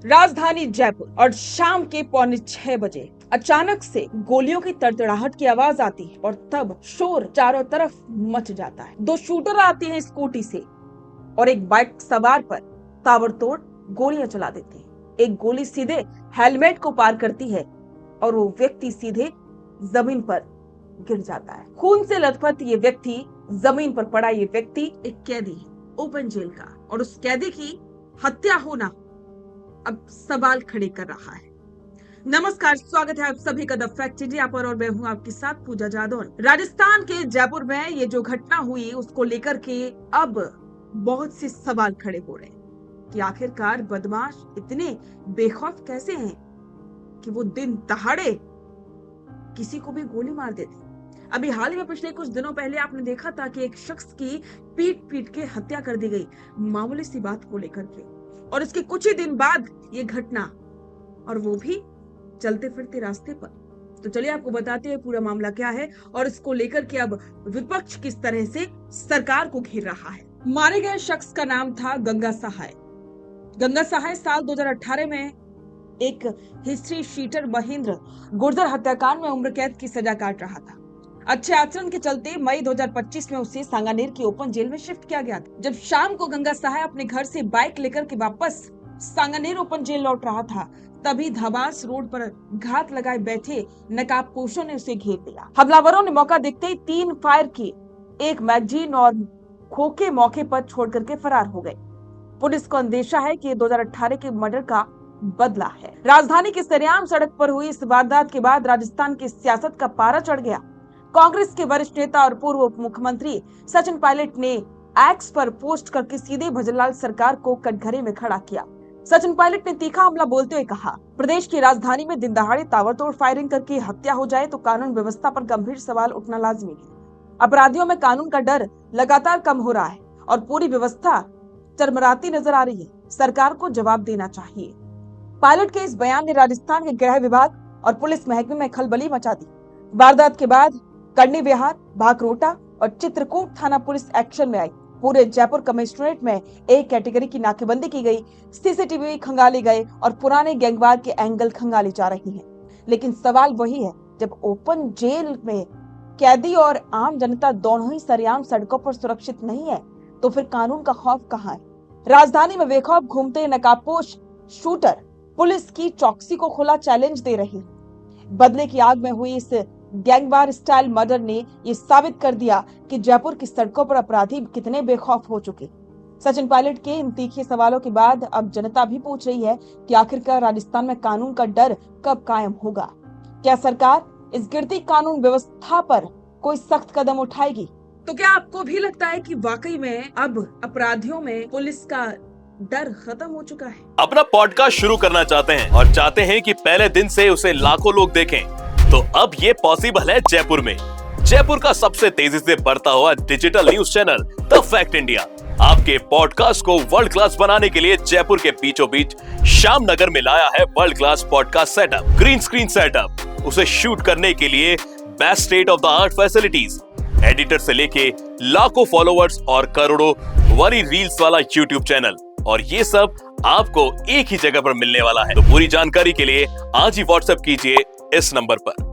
राजधानी जयपुर और शाम के 5:45 अचानक से गोलियों की तड़तड़ाहट की आवाज आती है और तब शोर चारों तरफ मच जाता है। दो शूटर आते हैं स्कूटी से और एक बाइक सवार पर ताबड़तोड़ गोलियां चला देते हैं। एक गोली सीधे हेलमेट को पार करती है और वो व्यक्ति सीधे जमीन पर गिर जाता है। खून से लथपथ ये व्यक्ति जमीन पर पड़ा ये व्यक्ति एक कैदी है ओपन जेल का, और उस कैदी की हत्या होना अब सवाल खड़े कर रहा है। नमस्कार, स्वागत है आप सभी का द फैक्ट इंडिया पर और मैं हूं आपके साथ पूजा जादौन। राजस्थान के जयपुर में ये जो घटना हुई उसको लेकर के अब बहुत से सवाल खड़े हो रहे हैं कि आखिरकार बदमाश इतने बेखौफ कैसे हैं कि वो दिन दहाड़े किसी को भी गोली मार देते। अभी हाल ही में पिछले कुछ दिनों पहले आपने देखा था कि एक शख्स की पीट के हत्या कर दी गई मामूली सी बात को लेकर के, और इसके कुछ ही दिन बाद ये घटना, और वो भी चलते फिरते रास्ते पर। तो चलिए आपको बताते हैं पूरा मामला क्या है और इसको लेकर के अब विपक्ष किस तरह से सरकार को घेर रहा है। मारे गए शख्स का नाम था गंगा सहाय। गंगा सहाय साल 2018 में एक हिस्ट्री शीटर महेंद्र गुर्जर हत्याकांड में उम्र कैद की सजा काट रहा था। अच्छे आचरण के चलते मई 2025 में उसे सांगानेर की ओपन जेल में शिफ्ट किया गया था। जब शाम को गंगा सहाय अपने घर से बाइक लेकर के वापस सांगानेर ओपन जेल लौट रहा था, तभी धबास रोड पर घात लगाए बैठे नकाबपोशों ने उसे घेर लिया। हमलावरों ने मौका देखते ही 3 फायर किए, एक मैगजीन और खोखे मौके पर छोड़ करके फरार हो गए। पुलिस को अंदेशा है कि 2018 के मर्डर का बदला है। राजधानी की सरेआम सड़क पर हुई इस वारदात के बाद राजस्थान की सियासत का पारा चढ़ गया। कांग्रेस के वरिष्ठ नेता और पूर्व उप मुख्यमंत्री सचिन पायलट ने एक्स पर पोस्ट करके सीधे भजनलाल सरकार को कटघरे में खड़ा किया। सचिन पायलट ने तीखा हमला बोलते हुए कहा, प्रदेश की राजधानी में दिन दहाड़े ताबड़तोड़ फायरिंग करके हत्या हो जाए तो कानून व्यवस्था पर गंभीर सवाल उठना लाजमी है। अपराधियों में कानून का डर लगातार कम हो रहा है और पूरी व्यवस्था चरमराती नजर आ रही है। सरकार को जवाब देना चाहिए। पायलट के इस बयान ने राजस्थान के गृह विभाग और पुलिस महकमे में खलबली मचा दी। वारदात के बाद कड़नी विहार, भाकरोटा और चित्रकूट थाना पुलिस एक्शन में आई। पूरे जयपुर कमिश्नरेट में एक कैटेगरी की नाकेबंदी की गई, सीसीटीवी खंगाले गए और पुराने गैंगवार के एंगल खंगाले जा रही हैं। लेकिन सवाल वही है, जब ओपन जेल में कैदी और आम जनता दोनों ही सरेआम सड़कों पर सुरक्षित नहीं है, तो फिर कानून का खौफ कहाँ है? राजधानी में बेखौफ घूमते नकाबपोश शूटर पुलिस की चौकसी को खुला चैलेंज दे रही है। बदले की आग में हुई इस गैंगवार स्टाइल मर्डर ने ये साबित कर दिया कि जयपुर की सड़कों पर अपराधी कितने बेखौफ हो चुके। सचिन पायलट के इन तीखे सवालों के बाद अब जनता भी पूछ रही है कि आखिरकार राजस्थान में कानून का डर कब कायम होगा? क्या सरकार इस गिरती कानून व्यवस्था पर कोई सख्त कदम उठाएगी? तो क्या आपको भी लगता है कि वाकई में अब अपराधियों में पुलिस का डर खत्म हो चुका है? अपना पॉडकास्ट शुरू करना चाहते हैं और चाहते हैं कि पहले दिन से उसे लाखों लोग देखें, तो अब ये पॉसिबल है जयपुर में। जयपुर का सबसे तेजी से बढ़ता हुआ digital news channel the fact India आपके पॉडकास्ट को वर्ल्ड क्लास बनाने के लिए जयपुर के बीचों बीच श्याम नगर में लाया है world class podcast setup, green screen setup, उसे शूट करने के लिए best state of the art facilities, editor से लेके लाखों फॉलोअर्स और करोड़ों वरी रील्स वाला यूट्यूब चैनल, और ये सब आपको एक ही जगह पर मिलने वाला है। तो पूरी जानकारी के लिए आज ही व्हाट्सएप कीजिए इस नंबर पर।